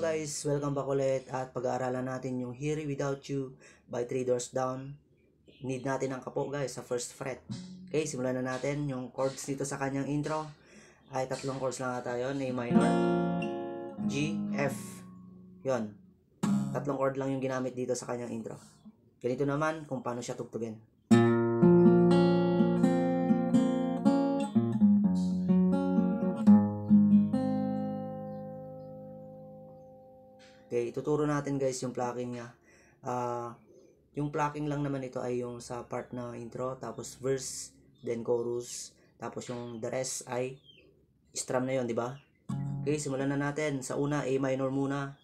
Hello guys, welcome back ulit at pag-aaralan natin yung Here Without You by 3 Doors Down. Need natin ang kapo guys sa first fret. Okay, simulan na natin yung chords dito sa kanyang intro. Ay tatlong chords lang ata yun, A minor, G, F. Yun, tatlong chord lang yung ginamit dito sa kanyang intro. Ganito naman kung paano siya tugtugin. Okay, ituturo natin guys yung plucking niya. Yung plucking lang naman ito ay yung sa part na intro, tapos verse, then chorus, tapos yung the rest ay strum na yon, di ba? Okay, simulan na natin. Sa una, A minor muna.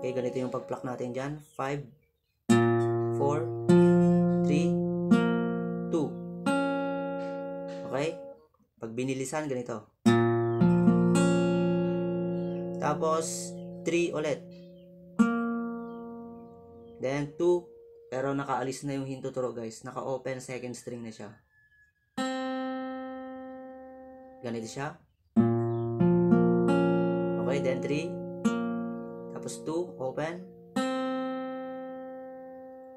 Okay, ganito yung pag-pluck natin dyan. 5, 4, 3, 2. Okay? Pag binilisan, ganito. Tapos, 3 ulit. Then, 2. Pero nakaalis na yung hintuturo guys. Naka-open second string na siya. Ganito siya. Okay, then 3. Tapos 2, open.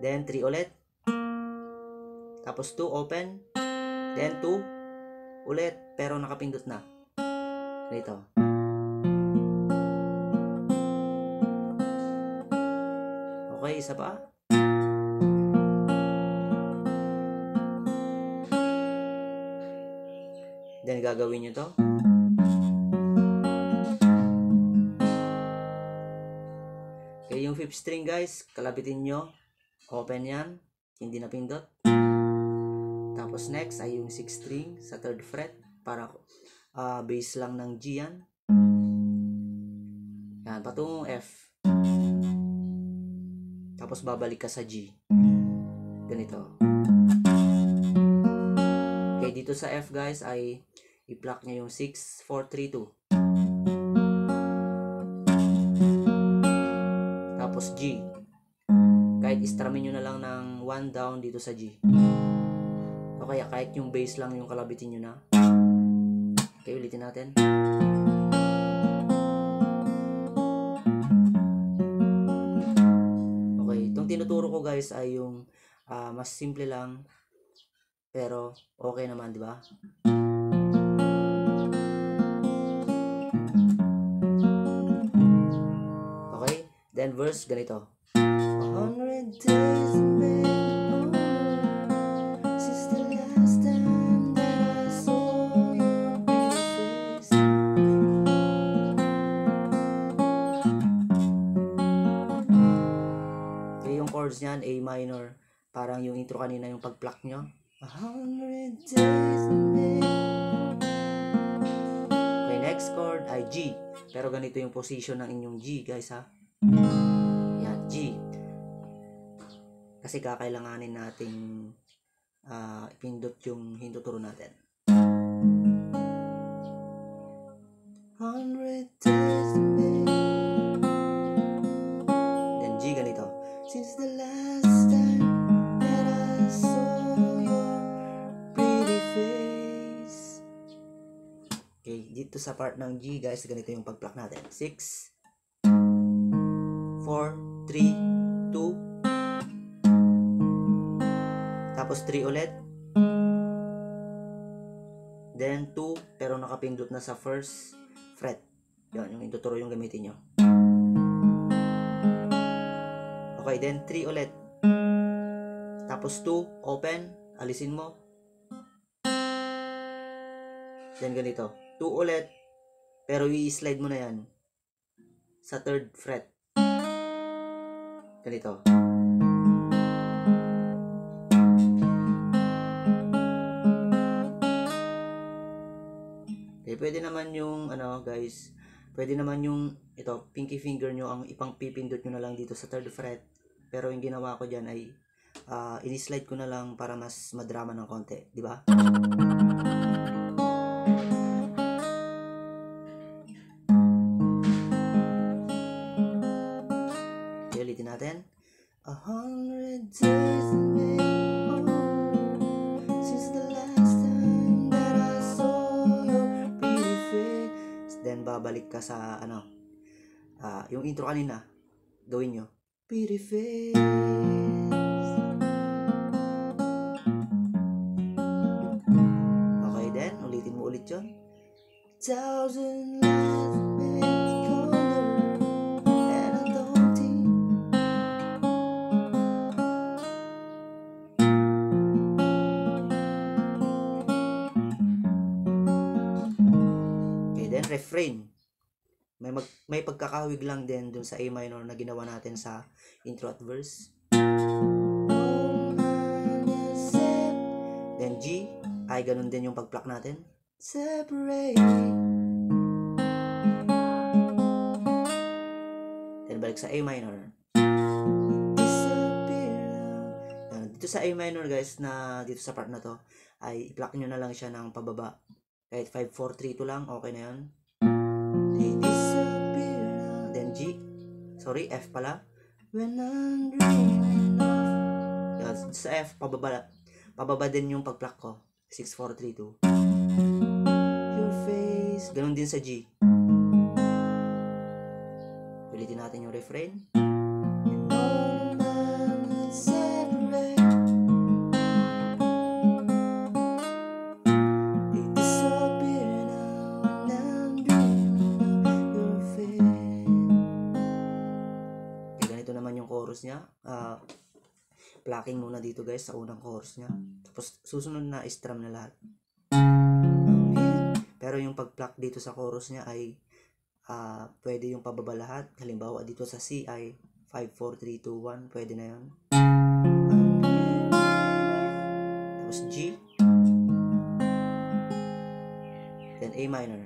Then 3 ulit. Tapos 2, open. Then 2. Ulit, pero nakapindot na. Ganito. Okay, isa pa. Then gagawin nyo to. Okay, yung 5th string guys, kalabitin nyo. Open yan. Hindi napindot. Tapos next ay yung 6th string sa 3rd fret para base lang ng G yan. Yan, patungong F. Tapos babalik ka sa G. Ganito. Okay, dito sa F guys ay i-pluck nyo yung 6, 4, 3, 2. Tapos G. Kahit istramin nyo na lang ng 1 down dito sa G. O kaya kahit yung bass lang yung kalabitin nyo na. Okay, ulitin natin. Okay, itong tinuturo ko guys ay yung mas simple lang pero okay naman, di ba? Okay, then verse ganito. 100 days chords niyan, A minor. Parang yung intro kanina, yung pag-pluck nyo. 100 days. Okay, next chord ay G. Pero ganito yung position ng inyong G, guys, ha? Yan, G. Kasi kakailanganin nating ipindot yung hintuturo natin. 100 days. Then G ganito. Since the last time that I saw your pretty face. Okay, dito sa part ng G guys, ganito yung pag-pluck natin. 6, 4, 3, 2. Tapos 3 ulit. Then 2, pero nakapindot na sa first fret. Yan, yung intuturo yung gamitin nyo. Okay, then 3 ulit. Tapos 2, open, alisin mo. Then ganito. 2 ulit, pero i-slide mo na yan sa 3rd fret. Ganito. Okay, pwede naman yung guys, pwede naman yung ito, pinky finger nyo ang ipang pipindot nyo na lang dito sa 3rd fret. Pero yung ginawa ko dyan ay ini-slide ko na lang para mas madrama ng konti, di ba? Okay, ulitin natin. 100 days since the last time that I saw babalik ka sa yung intro kanina, gawin nyo. Pretty face. Okay then, ulitin mo ulit yun. Thousand lights make me colder, and I don't think okay then, refrain. May pagkakahawig lang din dun sa A minor na ginawa natin sa intro at verse. Then G, ay ganun din yung pag-pluck natin. Separate. Then balik sa A minor. Dito sa A minor guys, na dito sa part na to, ay i-pluck nyo na lang siya ng pababa. Kahit 5, 4, 3, 2 lang, okay na yun. Then G, sorry, F pala. When I'm dreaming of, yan, sa F, pababa din yung pag-pluck ko. 6, 4, 3, 2. Your face, ganun din sa G. Ulitin natin yung refrain. Chorus niya, plucking muna dito guys sa unang chorus niya, tapos susunod na strum na lahat. Pero yung pag-pluck dito sa chorus niya ay pwede yung pababa lahat. Halimbawa dito sa C ay 5, 4, 3, 2, 1, pwede na yun. Tapos G, then A minor,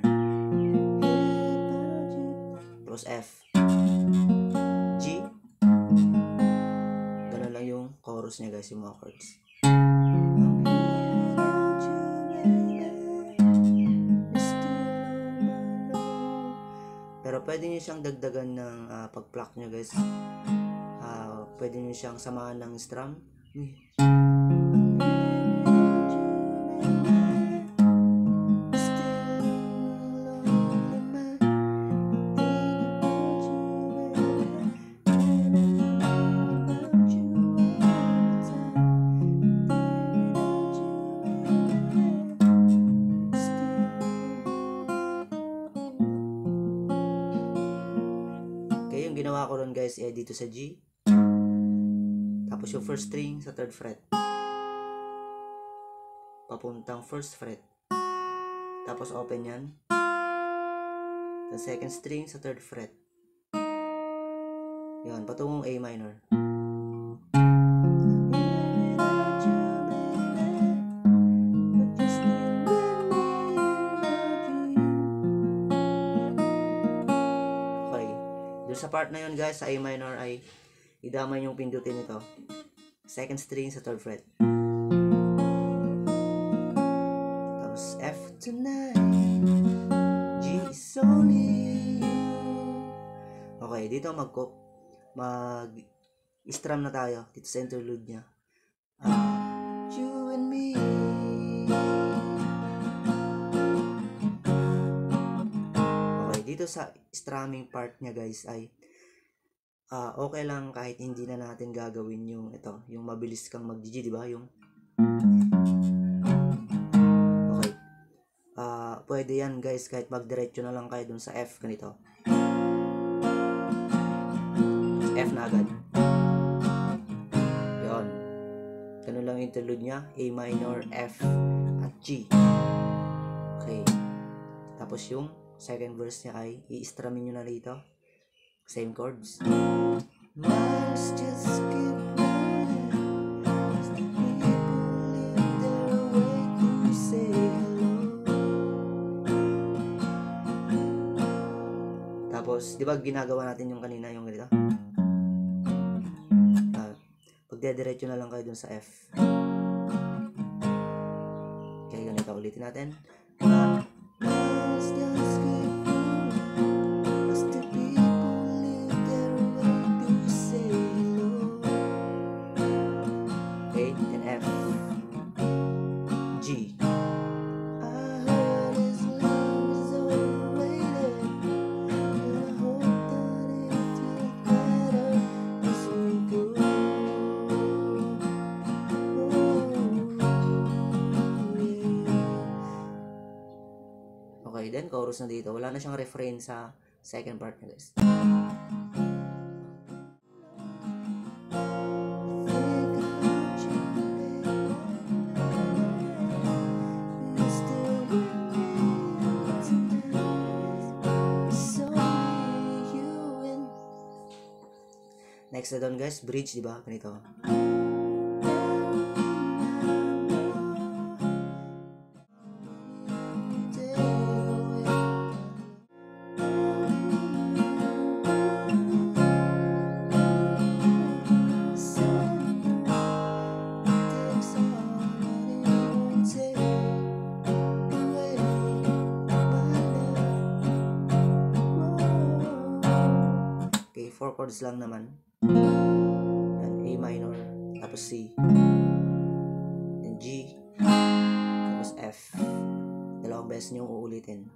tapos F, G. Ganun lang yung chorus niya guys, yung mga chords. Pero pwede nyo siyang dagdagan ng pag-pluck nyo guys. Pwede nyo siyang samahan ng strum. Yung ginawa ko ron guys ay dito sa G, tapos yung first string sa 3rd fret papuntang 1st fret, tapos open yan, the 2nd string sa 3rd fret, yan patungong A minor. Sa part na yun guys, sa A minor ay idamay yung pindutin nito, 2nd string sa 3rd fret, tapos F tonight, G is only you. Okay, dito mag-strum na tayo dito sa interlude nya, you and me. Dito sa strumming part niya guys ay okay lang kahit hindi na natin gagawin yung yung mabilis kang mag-G, di ba? Yung okay. Pwede yan guys kahit magdiretso na lang kayo dun sa F ganito. F na agad. Yun. Ganun lang yung interlude niya, A minor, F at G. Okay. Tapos yung second verse niya ay i-strumin nyo na rito. Same chords. Miles just keep rolling, as the people live their way to say hello. Tapos, di ba ginagawa natin yung kanina, yung ganito? Pagdediretso na lang kayo dun sa F. Okay, ganito ulitin natin. then chorus na dito. Wala na siyang refrain sa second part niya, guys. Next na doon, guys, bridge, di ba? Ganito. Okay, 4 chords lang naman. Yan, A minor, tapos C, then G, tapos F. Dalawang beses nyo uulitin.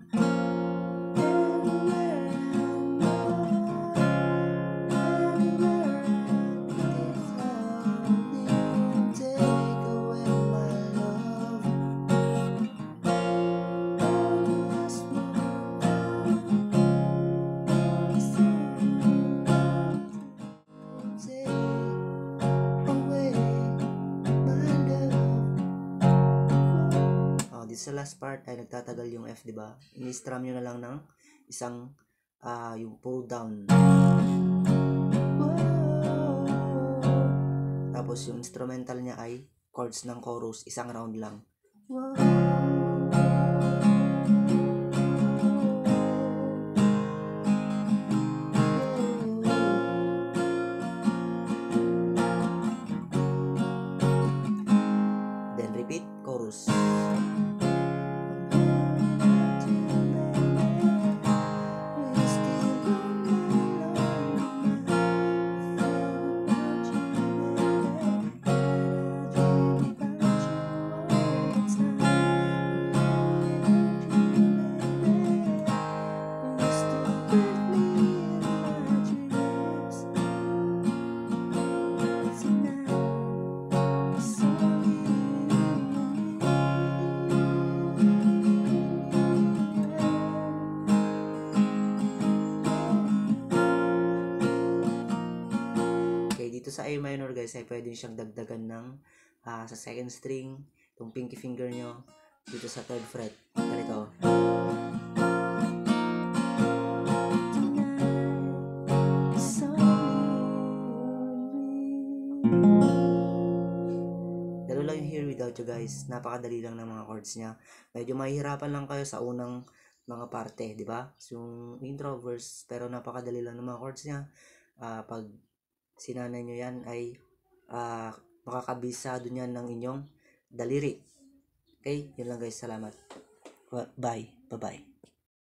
Sa last part ay nagtatagal yung F, di ba? Ini-strum nyo na lang ng isang yung pull down. Tapos yung instrumental niya ay chords ng chorus, isang round lang. Then repeat chorus. Dito sa A minor, guys, ay pwede siyang dagdagan ng sa second string, itong pinky finger nyo dito sa third fret. Ganito. Dalo lang yung Here Without You, guys. Napakadali lang ng mga chords niya. Medyo mahihirapan lang kayo sa unang mga parte, di ba? Yung intro, verse, pero napakadali lang ng mga chords niya. Pag sinanay nyo yan ay makakabisado niyan ng inyong daliri. Okay? Yun lang, guys. Salamat. Bye. Bye-bye.